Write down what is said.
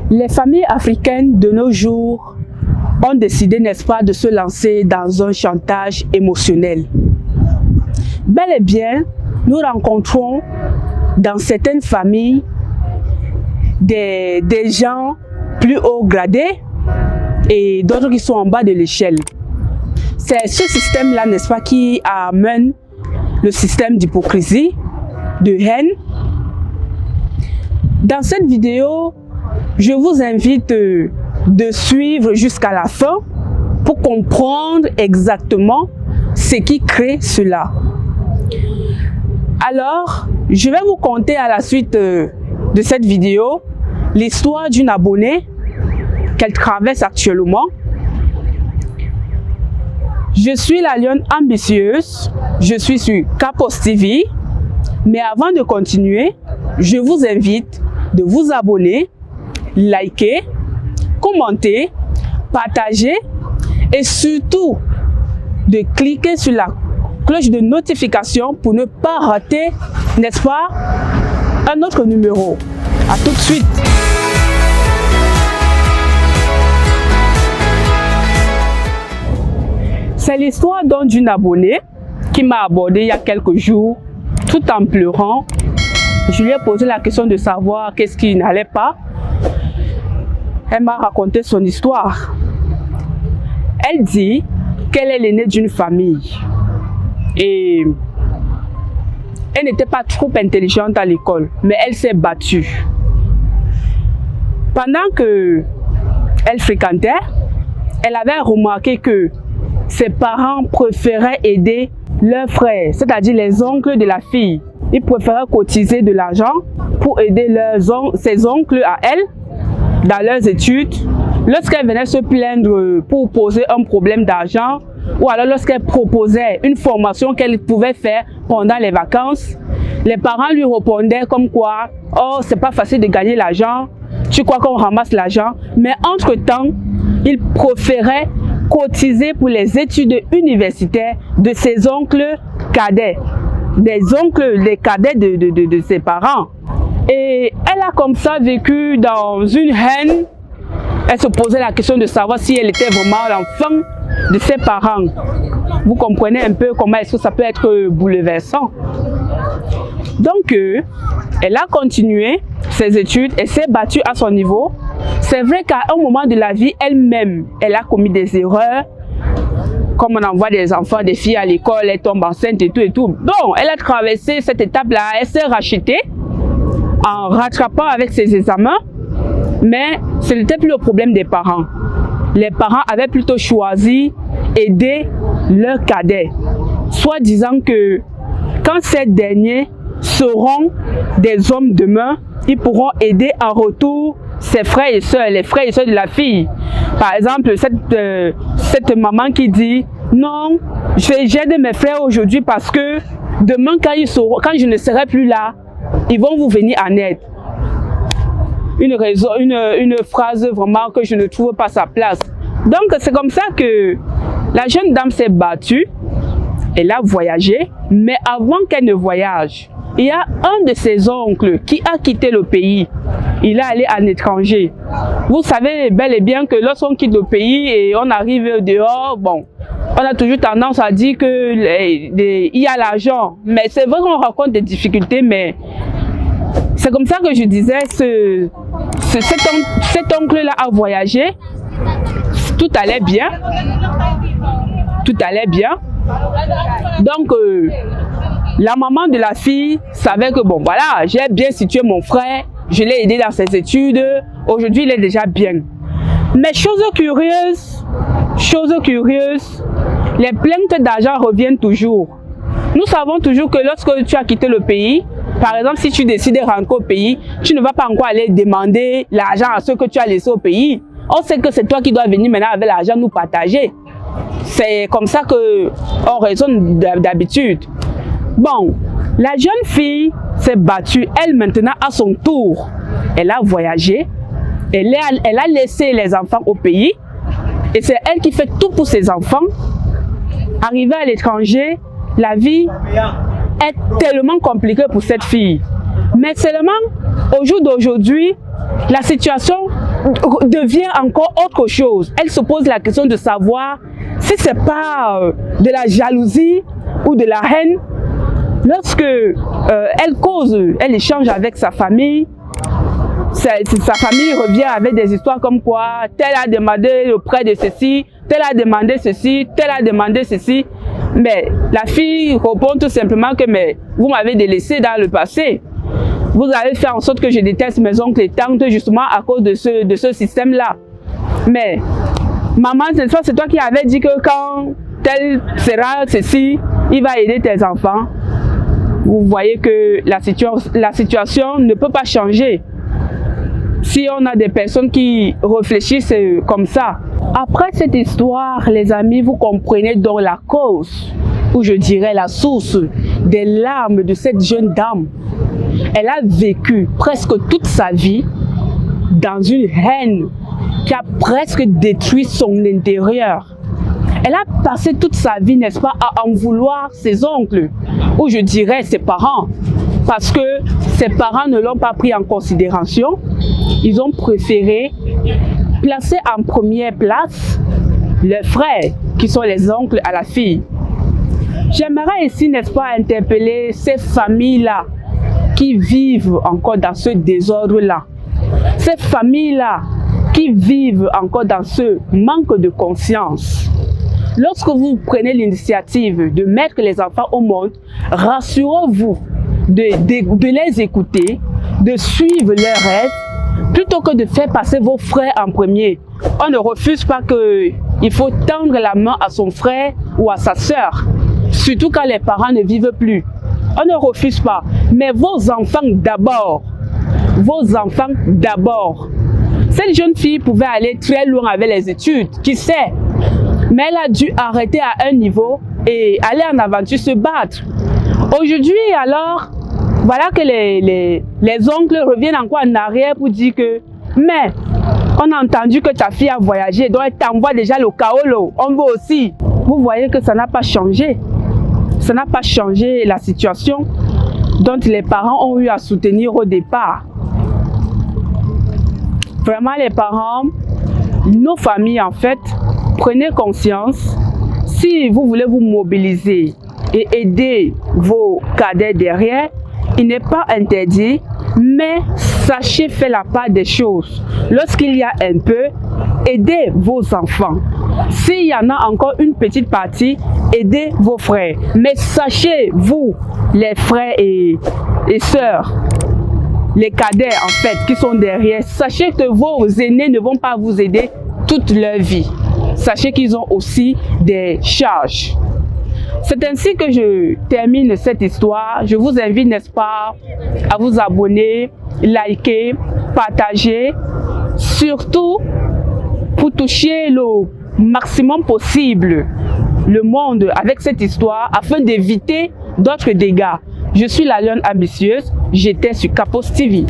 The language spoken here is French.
Les familles africaines de nos jours ont décidé, n'est-ce pas, de se lancer dans un chantage émotionnel. Bel et bien, nous rencontrons dans certaines familles des gens plus haut gradés et d'autres qui sont en bas de l'échelle. C'est ce système-là, n'est-ce pas, qui amène le système d'hypocrisie, de haine. Dans cette vidéo, je vous invite de suivre jusqu'à la fin pour comprendre exactement ce qui crée cela. Alors, je vais vous conter à la suite de cette vidéo l'histoire d'une abonnée qu'elle traverse actuellement. Je suis la lionne ambitieuse, je suis sur Capos TV, mais avant de continuer, je vous invite de vous abonner, liker, commenter, partager et surtout de cliquer sur la cloche de notification pour ne pas rater, n'est-ce pas, un autre numéro. À tout de suite. C'est l'histoire d'une abonnée qui m'a abordé il y a quelques jours, tout en pleurant. Je lui ai posé la question de savoir qu'est-ce qui n'allait pas. Elle m'a raconté son histoire. Elle dit qu'elle est l'aînée d'une famille et elle n'était pas trop intelligente à l'école, mais elle s'est battue. Pendant qu'elle fréquentait, elle avait remarqué que ses parents préféraient aider leurs frères, c'est-à-dire les oncles de la fille. Ils préféraient cotiser de l'argent pour aider ses oncles à elle dans leurs études. Lorsqu'elle venait se plaindre pour poser un problème d'argent, ou alors lorsqu'elle proposait une formation qu'elle pouvait faire pendant les vacances, les parents lui répondaient comme quoi « Oh, c'est pas facile de gagner l'argent, tu crois qu'on ramasse l'argent ?» Mais entre-temps, ils préféraient cotiser pour les études universitaires de ses oncles cadets, les cadets de ses parents. Et elle a comme ça vécu dans une haine. Elle se posait la question de savoir si elle était vraiment l'enfant de ses parents. Vous comprenez un peu comment est-ce que ça peut être bouleversant. Donc, elle a continué ses études et s'est battue à son niveau. C'est vrai qu'à un moment de la vie, elle-même, elle a commis des erreurs. Comme on envoie des enfants, des filles à l'école, elle tombe enceinte et tout et tout. Bon, elle a traversé cette étape-là, elle s'est rachetée en rattrapant avec ses examens. Mais ce n'était plus le problème des parents. Les parents avaient plutôt choisi aider leurs cadets, soit disant que quand ces derniers seront des hommes demain, ils pourront aider en retour ses frères et sœurs, les frères et sœurs de la fille. Par exemple, cette maman qui dit « Non, j'aide mes frères aujourd'hui parce que demain quand je ne serai plus là, ils vont vous venir en aide. » Une phrase vraiment que je ne trouve pas sa place. Donc c'est comme ça que la jeune dame s'est battue, elle a voyagé, mais avant qu'elle ne voyage, il y a un de ses oncles qui a quitté le pays. Il est allé à l'étranger. Vous savez bel et bien que lorsqu'on quitte le pays et on arrive dehors, bon, on a toujours tendance à dire que il y a l'argent. Mais c'est vrai qu'on rencontre des difficultés, mais c'est comme ça que je disais, cet oncle-là a voyagé, tout allait bien, Donc, la maman de la fille savait que bon, voilà, j'ai bien situé mon frère, je l'ai aidé dans ses études, aujourd'hui il est déjà bien. Mais chose curieuse, les plaintes d'argent reviennent toujours. Nous savons toujours que lorsque tu as quitté le pays, par exemple, si tu décides de rentrer au pays, tu ne vas pas encore aller demander l'argent à ceux que tu as laissés au pays. On sait que c'est toi qui dois venir maintenant avec l'argent nous partager. C'est comme ça qu'on raisonne d'habitude. Bon, la jeune fille s'est battue, elle maintenant à son tour. Elle a voyagé, elle a laissé les enfants au pays et c'est elle qui fait tout pour ses enfants. Arrivée à l'étranger, la vie est tellement compliquée pour cette fille. Mais seulement, au jour d'aujourd'hui, la situation devient encore autre chose. Elle se pose la question de savoir si c'est pas de la jalousie ou de la haine. Lorsque elle cause, elle échange avec sa famille, sa famille revient avec des histoires comme quoi tel a demandé auprès de ceci, tel a demandé ceci, tel a demandé ceci. Mais la fille répond tout simplement que mais vous m'avez délaissé dans le passé. Vous avez fait en sorte que je déteste mes oncles et tantes justement à cause de ce système-là. Mais maman, c'est toi qui avais dit que quand tel sera ceci, il va aider tes enfants. Vous voyez que la situation ne peut pas changer si on a des personnes qui réfléchissent comme ça. Après cette histoire, les amis, vous comprenez donc la cause, ou je dirais la source des larmes de cette jeune dame. Elle a vécu presque toute sa vie dans une haine qui a presque détruit son intérieur. Elle a passé toute sa vie, n'est-ce pas, à en vouloir ses oncles, ou je dirais ses parents, parce que ses parents ne l'ont pas pris en considération. Ils ont préféré placer en première place les frères, qui sont les oncles à la fille. J'aimerais ici, n'est-ce pas, interpeller ces familles-là qui vivent encore dans ce désordre-là. Ces familles-là qui vivent encore dans ce manque de conscience. Lorsque vous prenez l'initiative de mettre les enfants au monde, rassurez-vous de les écouter, de suivre leurs rêves, plutôt que de faire passer vos frères en premier. On ne refuse pas qu'il faut tendre la main à son frère ou à sa sœur, surtout quand les parents ne vivent plus. On ne refuse pas, mais vos enfants d'abord. Vos enfants d'abord. Cette jeune fille pouvait aller très loin avec les études, qui sait, mais elle a dû arrêter à un niveau et aller en aventure, se battre. Aujourd'hui, alors, voilà que les oncles reviennent encore en arrière pour dire que, mais, on a entendu que ta fille a voyagé, donc elle t'envoie déjà le kaolo, on veut aussi. Vous voyez que ça n'a pas changé. Ça n'a pas changé la situation dont les parents ont eu à soutenir au départ. Vraiment, les parents, nos familles en fait, prenez conscience. Si vous voulez vous mobiliser et aider vos cadets derrière, il n'est pas interdit, mais sachez faire la part des choses. Lorsqu'il y a un peu, aidez vos enfants. S'il y en a encore une petite partie, aidez vos frères. Mais sachez, vous, les frères et sœurs, les cadets en fait qui sont derrière, sachez que vos aînés ne vont pas vous aider toute leur vie. Sachez qu'ils ont aussi des charges. C'est ainsi que je termine cette histoire. Je vous invite, n'est-ce pas, à vous abonner, liker, partager, surtout pour toucher le maximum possible le monde avec cette histoire afin d'éviter d'autres dégâts. Je suis la lionne ambitieuse, j'étais sur Capos TV.